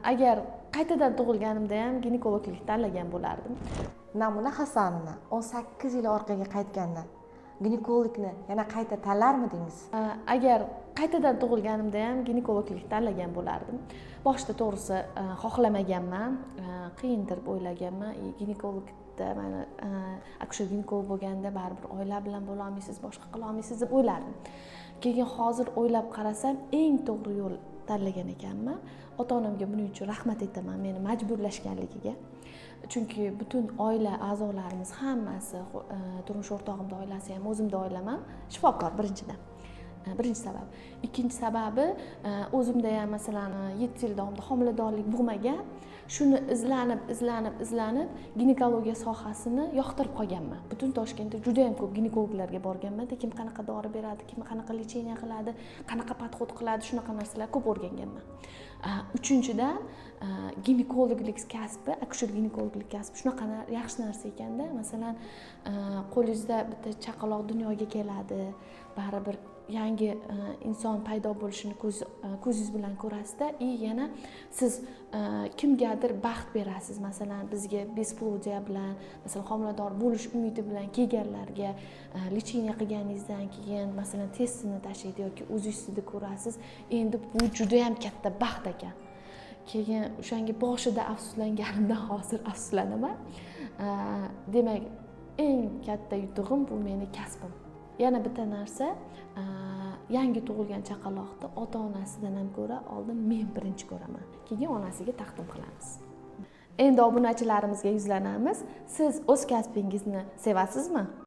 Agar qaytadan tug'ilganimda ham ginekologlik tanlagan bo'lardim. Namuna Hasanova 18 yil orqaga qaytganda ginekologni yana qayta tanlarmidingiz? Agar qaytadan tug'ilganimda ham ginekologlik tanlagan bo'lardim. Boshida to'g'risi xohlamaganman, qiyindir deb o'ylaganman. Ginekologda mana akusher ginekolog bo'lganda baribir oila bilan bo'la olmaysiz, boshqa qila olmaysiz deb o'ylardim. Keyin hozir o'ylab qarasam, eng to'g'ri yo'l tanlagan ekanman. Ota-onamga buning uchun rahmat aytaman, meni majburlashganligiga. Chunki butun oila a'zolarimiz hammasi, turmush o'rtog'imning oilasi ham, o'zimning oilam ham shifokor birinchidan. Birinchi sabab. Ikkinchi sababi, o'zimda ham masalan 7 yil davomida homiladorlik bo'lmagan. Shuni izlanib ginekologiya sohasini yoqtirib qolganman. Butun Toshkentda juda ham ko'p ginekologlarga borganman. Kim qanaqa dori beradi, kim qanaqa lecheniya qiladi, qanaqa podxod qiladi, shunaqa narsalar ko'p o'rganganman. Uchinchidan, ginekologlik kasbi, akusher ginekologlik kasbi shunaqa yaxshi narsa ekanda. Masalan, qo'lingizda bitta chaqaloq dunyoga keladi, baribir yangi inson paydo bo'lishini ko'zingiz bilan ko'rasizda, yana siz kimgadir baxt berasiz. Masalan, bizga besplodiya bilan, masalan, homilador bo'lish umidi bilan kelganlarga lecheniya qilganingizdan keyin, masalan, testini tashlaydi yoki o'zingizda ko'rasiz. Endi bu juda ham katta baxt ekan. Keyin o'shanga boshida afsuslanganimdan hozir afsuslanaman. Demak, eng katta yutug'im bu meni kasbim. Yana bitta narsa, yangi tug'ilgan chaqaloqni ota-onasidan ham ko'ra oldin men birinchi ko'raman. Keyin onasiga taqdim qilamiz. Endi obunachilarimizga yuzlanamiz. Siz o'z kasbingizni sevasizmi?